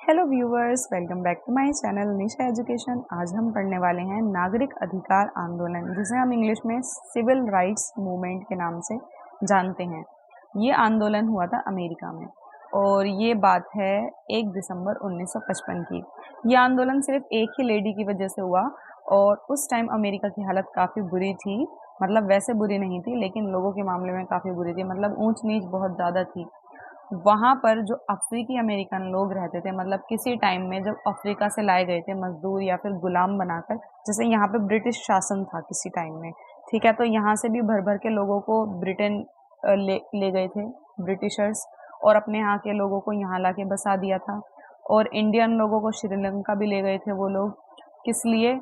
Hello viewers, welcome back to my channel Nisha education. आज हम पढ़ने वाले हैं नागरिक अधिकार आंदोलन, जिसे हम इंग्लिश में सिविल राइट्स मूवमेंट के नाम से जानते हैं। ये आंदोलन हुआ था अमेरिका में और ये बात है 1 दिसंबर 1955 की। ये आंदोलन सिर्फ एक ही लेडी की वजह से हुआ और उस टाइम अमेरिका की हालत काफ़ी बुरी थी। मतलब वैसे बुरी नहीं थी, लेकिन लोगों के मामले में काफ़ी बुरी थी। मतलब ऊंच नीच बहुत ज़्यादा थी। वहाँ पर जो अफ्रीकी अमेरिकन लोग रहते थे, मतलब किसी टाइम में जब अफ्रीका से लाए गए थे मजदूर या फिर गुलाम बनाकर, जैसे यहाँ पे ब्रिटिश शासन था किसी टाइम में, ठीक है। तो यहाँ से भी भर भर के लोगों को ब्रिटेन ले गए थे ब्रिटिशर्स, और अपने यहाँ के लोगों को यहाँ ला के बसा दिया था। और इंडियन लोगों को श्रीलंका भी ले गए थे वो लोग, किस लिए?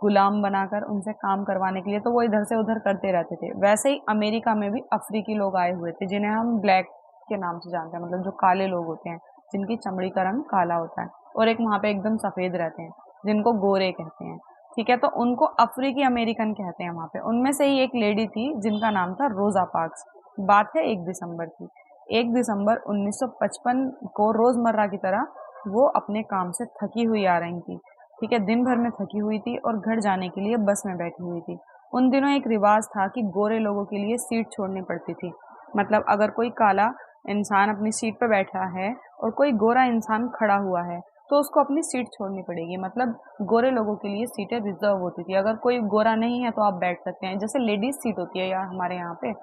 गुलाम बनाकर उनसे काम करवाने के लिए। तो वो इधर से उधर करते रहते थे। वैसे ही अमेरिका में भी अफ्रीकी लोग आए हुए थे, जिन्हें हम ब्लैक के नाम से जानते हैं। मतलब जो काले लोग होते हैं, जिनकी चमड़ी का रंग काला होता है, और एक वहाँ पे एकदम सफ़ेद रहते हैं, जिनको गोरे कहते हैं, ठीक है। तो उनको अफ्रीकी अमेरिकन कहते हैं वहाँ पे। उनमें से ही एक लेडी थी जिनका नाम था रोज़ा पार्क्स। बात है 1 दिसंबर की। 1 दिसंबर 1955 को रोज़मर्रा की तरह वो अपने काम से थकी हुई आ रही थी, ठीक है। दिन भर में थकी हुई थी और घर जाने के लिए बस में बैठी हुई थी। उन दिनों एक रिवाज था कि गोरे लोगों के लिए सीट छोड़नी पड़ती थी। मतलब अगर कोई काला इंसान अपनी सीट पर बैठा है और कोई गोरा इंसान खड़ा हुआ है, तो उसको अपनी सीट छोड़नी पड़ेगी। मतलब गोरे लोगों के लिए सीटें रिजर्व होती थी। अगर कोई गोरा नहीं है तो आप बैठ सकते हैं। जैसे लेडीज सीट होती है यार हमारे यहाँ पे,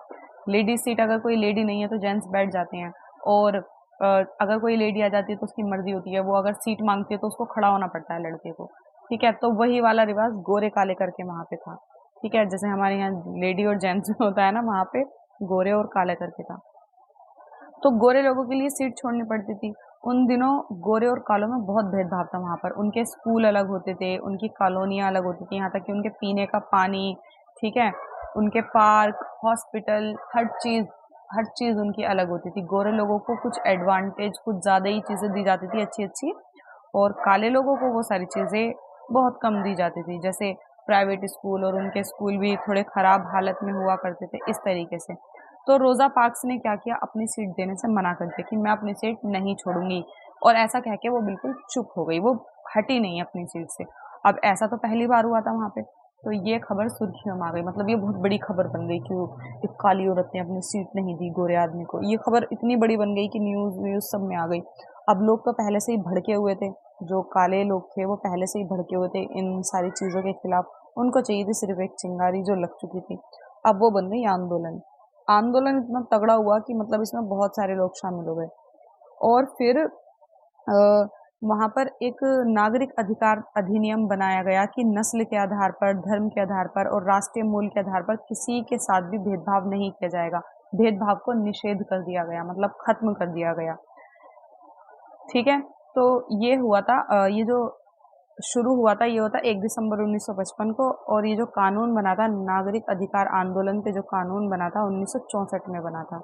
लेडीज सीट, अगर कोई लेडी नहीं है तो जेंट्स बैठ जाते हैं। और अगर कोई लेडी आ जाती है तो उसकी मर्जी होती है, वो अगर सीट मांगती है तो उसको खड़ा होना पड़ता है लड़के को, ठीक है। तो वही वाला रिवाज गोरे काले करके वहाँ पे था, ठीक है। जैसे हमारे यहाँ लेडी और जेंट्स होता है ना, वहाँ पे गोरे और काले करके था। तो गोरे लोगों के लिए सीट छोड़नी पड़ती थी। उन दिनों गोरे और कालों में बहुत भेदभाव था वहाँ पर। उनके स्कूल अलग होते थे, उनकी कॉलोनियाँ अलग होती थी, यहाँ तक कि उनके पीने का पानी, ठीक है, उनके पार्क, हॉस्पिटल, हर चीज़ उनकी अलग होती थी। गोरे लोगों को कुछ एडवांटेज, कुछ ज़्यादा ही चीज़ें दी जाती थी अच्छी-अच्छी, और काले लोगों को वो सारी चीज़ें बहुत कम दी जाती थी। जैसे प्राइवेट स्कूल, और उनके स्कूल भी थोड़े ख़राब हालत में हुआ करते थे, इस तरीके से। तो रोज़ा पार्क्स ने क्या किया, अपनी सीट देने से मना कर दिया कि मैं अपनी सीट नहीं छोड़ूंगी। और ऐसा कह के वो बिल्कुल चुप हो गई, वो हटी नहीं अपनी सीट से। अब ऐसा तो पहली बार हुआ था वहाँ पे। तो ये खबर सुर्खियों में आ गई। मतलब ये बहुत बड़ी खबर बन गई कि वो एक काली औरत ने अपनी सीट नहीं दी गोरे आदमी को। ये खबर इतनी बड़ी बन गई कि न्यूज़ व्यूज़ सब में आ गई। अब लोग तो पहले से ही भड़के हुए थे, जो काले लोग थे वो पहले से ही भड़के हुए थे इन सारी चीज़ों के खिलाफ। उनको चाहिए थी सिर्फ एक चिंगारी जो लग चुकी थी। अब वो बन गई आंदोलन। आंदोलन इतना तगड़ा हुआ कि मतलब इसमें बहुत सारे लोग शामिल हो गए। और फिर वहाँ पर एक नागरिक अधिकार अधिनियम बनाया गया कि नस्ल के आधार पर, धर्म के आधार पर और राष्ट्रीय मूल के आधार पर किसी के साथ भी भेदभाव नहीं किया जाएगा। भेदभाव को निषेध कर दिया गया, मतलब खत्म कर दिया गया, ठीक है। तो ये हुआ था, ये जो शुरू हुआ था ये होता 1 दिसंबर 1955 को। और ये जो कानून बना था नागरिक अधिकार आंदोलन पे, जो कानून बना था 1964 में बना था।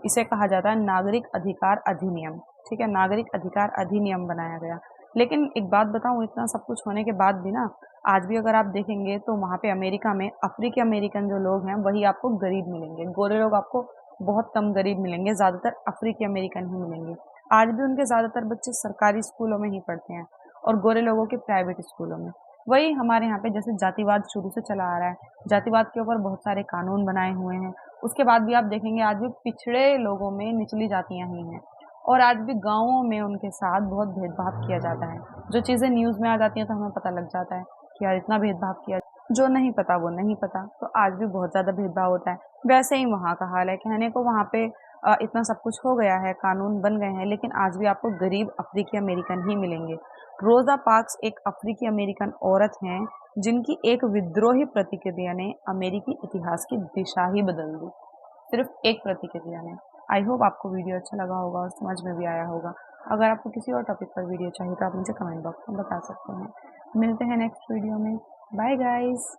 इसे कहा जाता है नागरिक अधिकार अधिनियम, ठीक है। नागरिक अधिकार अधिनियम बनाया गया। लेकिन एक बात बताऊं, इतना सब कुछ होने के बाद भी ना, आज भी अगर आप देखेंगे तो वहाँ पे अमेरिका में अफ्रीकी अमेरिकन जो लोग हैं वही आपको गरीब मिलेंगे। गोरे लोग आपको बहुत कम गरीब मिलेंगे, ज़्यादातर अफ्रीकी अमेरिकन ही मिलेंगे। आज भी उनके ज़्यादातर बच्चे सरकारी स्कूलों में ही पढ़ते हैं और गोरे लोगों के प्राइवेट स्कूलों में। वही हमारे यहाँ पे जैसे जातिवाद शुरू से चला आ रहा है, जातिवाद के ऊपर बहुत सारे कानून बनाए हुए हैं। उसके बाद भी आप देखेंगे आज भी पिछड़े लोगों में निचली जातियाँ ही हैं, और आज भी गाँवों में उनके साथ बहुत भेदभाव किया जाता है। जो चीज़ें न्यूज़ में आ जाती हैं तो हमें पता लग जाता है कि यार इतना भेदभाव किया, जो नहीं पता वो नहीं पता। तो आज भी बहुत ज़्यादा भेदभाव होता है। वैसे ही वहाँ का हाल है, कहने को वहाँ पे इतना सब कुछ हो गया है, कानून बन गए हैं, लेकिन आज भी आपको गरीब अफ्रीकी अमेरिकन ही मिलेंगे। रोज़ा पार्क्स एक अफ्रीकी अमेरिकन औरत हैं जिनकी एक विद्रोही प्रतिक्रिया ने अमेरिकी इतिहास की दिशा ही बदल दी। सिर्फ एक प्रतिक्रिया ने। आई होप आपको वीडियो अच्छा लगा होगा और समझ में भी आया होगा। अगर आपको किसी और टॉपिक पर वीडियो चाहिए तो आप मुझे कमेंट बॉक्स में बता सकते हैं। मिलते हैं नेक्स्ट वीडियो में। Bye guys.